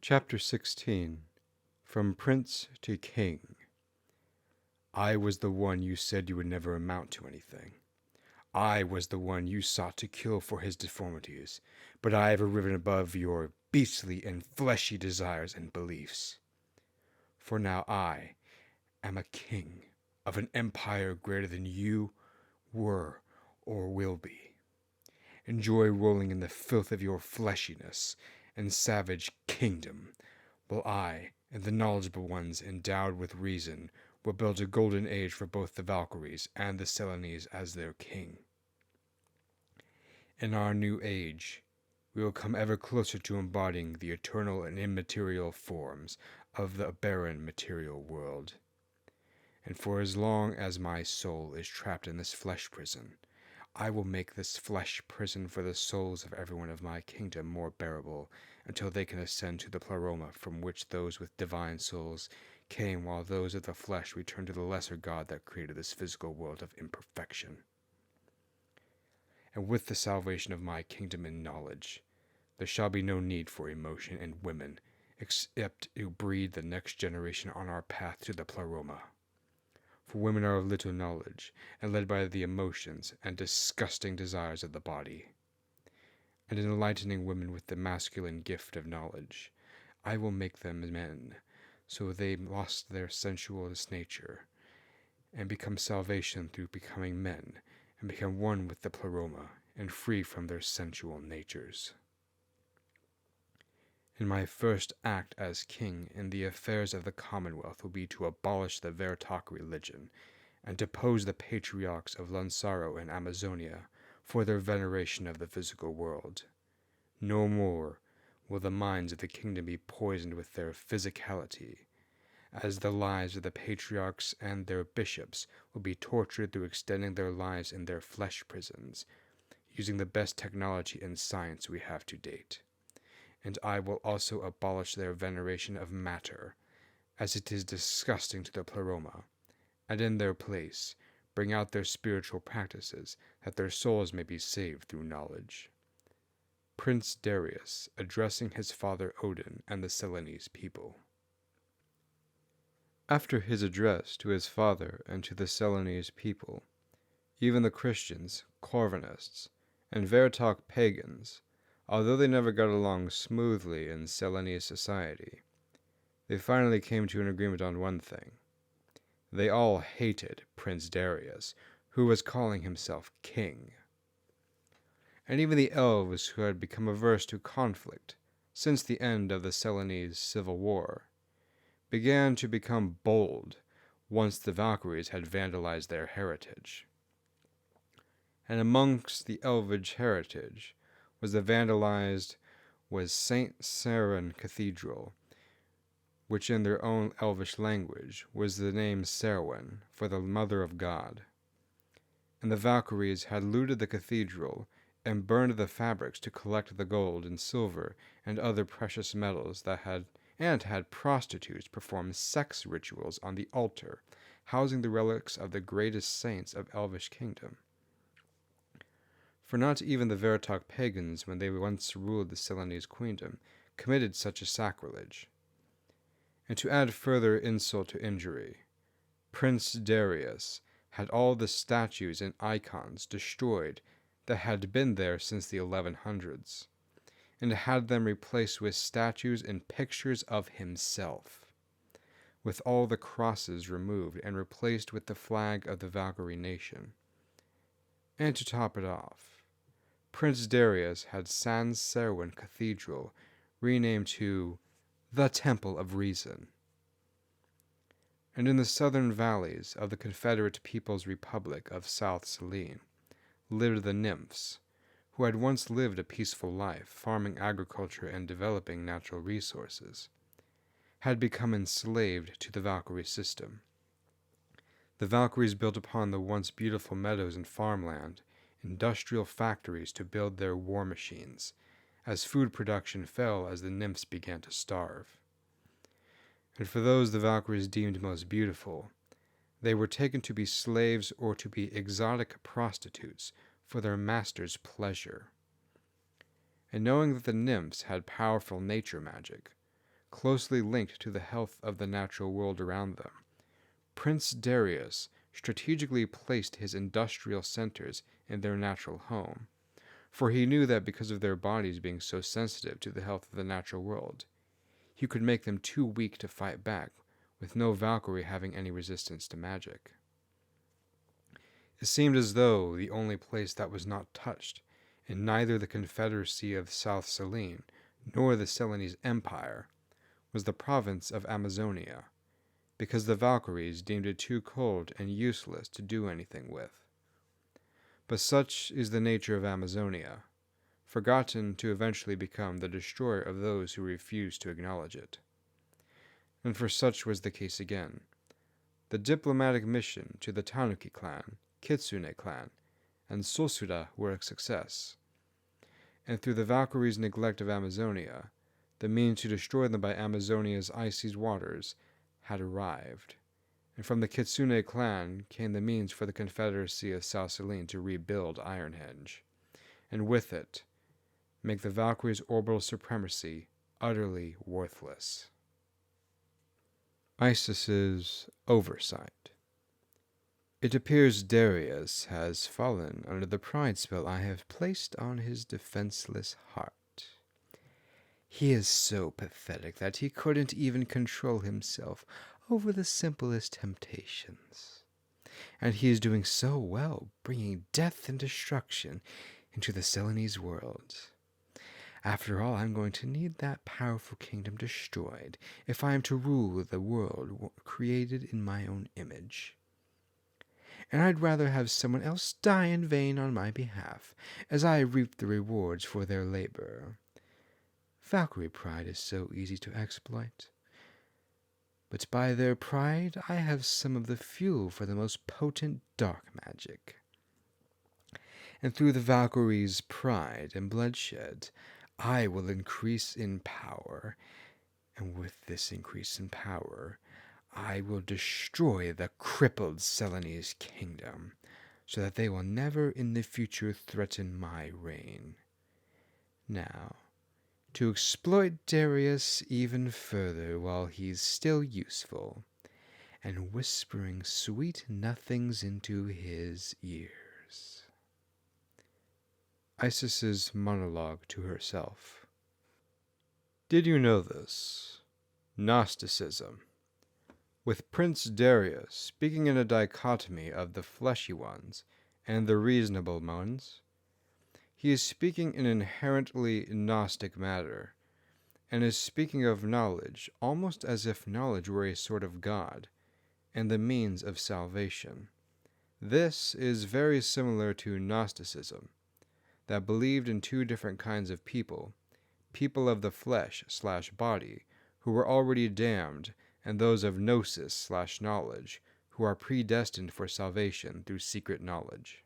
Chapter 16. From Prince to King. I was the one you said you would never amount to anything. I was the one you sought to kill for his deformities, but I have arisen above your beastly and fleshy desires and beliefs. For now I am a king of an empire greater than you were or will be. Enjoy rolling in the filth of your fleshiness and savage kingdom, while I and the knowledgeable ones endowed with reason will build a golden age for both the Valkyries and the Selenes as their king. In our new age, we will come ever closer to embodying the eternal and immaterial forms of the barren material world. And for as long as my soul is trapped in this flesh prison, I will make this flesh prison for the souls of everyone of my kingdom more bearable until they can ascend to the pleroma from which those with divine souls came, while those of the flesh return to the lesser God that created this physical world of imperfection. And with the salvation of my kingdom in knowledge, there shall be no need for emotion and women, except to breed the next generation on our path to the pleroma. For women are of little knowledge, and led by the emotions and disgusting desires of the body. And in enlightening women with the masculine gift of knowledge, I will make them men, so they lost their sensualist nature, and become salvation through becoming men, and become one with the pleroma, and free from their sensual natures. And my first act as king in the affairs of the Commonwealth will be to abolish the Veritak religion, and depose the patriarchs of Lansaro and Amazonia for their veneration of the physical world. No more will the minds of the kingdom be poisoned with their physicality, as the lives of the patriarchs and their bishops will be tortured through extending their lives in their flesh prisons, using the best technology and science we have to date. And I will also abolish their veneration of matter, as it is disgusting to the pleroma, and in their place bring out their spiritual practices, that their souls may be saved through knowledge. Prince Darius, addressing his father Odin and the Selenes people. After his address to his father and to the Selenes people, even the Christians, Corvinists, and Veritak pagans, although they never got along smoothly in Selenes society, they finally came to an agreement on one thing. They all hated Prince Darius, who was calling himself king. And even the elves, who had become averse to conflict since the end of the Selenes civil war, began to become bold once the Valkyries had vandalized their heritage. And amongst the elvish heritage was St. Seren Cathedral, which in their own elvish language was the name Serwen, for the Mother of God. And the Valkyries had looted the cathedral and burned the fabrics to collect the gold and silver and other precious metals that had prostitutes perform sex rituals on the altar, housing the relics of the greatest saints of Elvish kingdom. For not even the Veritak pagans, when they once ruled the Selenes queendom, committed such a sacrilege. And to add further insult to injury, Prince Darius had all the statues and icons destroyed that had been there since the 1100s, and had them replaced with statues and pictures of himself, with all the crosses removed and replaced with the flag of the Valkyrie nation. And to top it off, Prince Darius had San Serwin Cathedral renamed to the Temple of Reason. And in the southern valleys of the Confederate People's Republic of South Selene lived the nymphs, who had once lived a peaceful life, farming agriculture and developing natural resources, had become enslaved to the Valkyrie system. The Valkyries built upon the once beautiful meadows and farmland industrial factories to build their war machines, as food production fell as the nymphs began to starve. And for those the Valkyries deemed most beautiful, they were taken to be slaves or to be exotic prostitutes for their master's pleasure. And knowing that the nymphs had powerful nature magic, closely linked to the health of the natural world around them. Prince Darius strategically placed his industrial centers in their natural home, for he knew that because of their bodies being so sensitive to the health of the natural world, he could make them too weak to fight back, with no Valkyrie having any resistance to magic. It seemed as though the only place that was not touched in neither the Confederacy of South Selene nor the Selenese Empire was the province of Amazonia, because the Valkyries deemed it too cold and useless to do anything with. But such is the nature of Amazonia, forgotten to eventually become the destroyer of those who refuse to acknowledge it. And for such was the case again. The diplomatic mission to the Tanuki clan, Kitsune clan, and Sosura were a success. And through the Valkyries' neglect of Amazonia, the means to destroy them by Amazonia's icy waters had arrived. And from the Kitsune clan came the means for the Confederacy of South Selene to rebuild Ironhenge, and with it, make the Valkyries' orbital supremacy utterly worthless. Isis's oversight. It appears Darius has fallen under the pride spell I have placed on his defenseless heart. He is so pathetic that he couldn't even control himself over the simplest temptations. And he is doing so well, bringing death and destruction into the Selenese world. After all, I'm going to need that powerful kingdom destroyed if I am to rule the world created in my own image. And I'd rather have someone else die in vain on my behalf, as I reap the rewards for their labor. Valkyrie pride is so easy to exploit. But by their pride I have some of the fuel for the most potent dark magic. And through the Valkyrie's pride and bloodshed, I will increase in power, and with this increase in power, I will destroy the crippled Selenese kingdom, so that they will never in the future threaten my reign. Now, to exploit Darius even further while he's still useful, and whispering sweet nothings into his ears. Isis's monologue to herself. Did you know this? Gnosticism, with Prince Darius speaking in a dichotomy of the fleshy ones and the reasonable ones, he is speaking in inherently Gnostic matter, and is speaking of knowledge almost as if knowledge were a sort of God, and the means of salvation. This is very similar to Gnosticism, that believed in two different kinds of people of the flesh/body, who were already damned, and those of gnosis/knowledge, who are predestined for salvation through secret knowledge.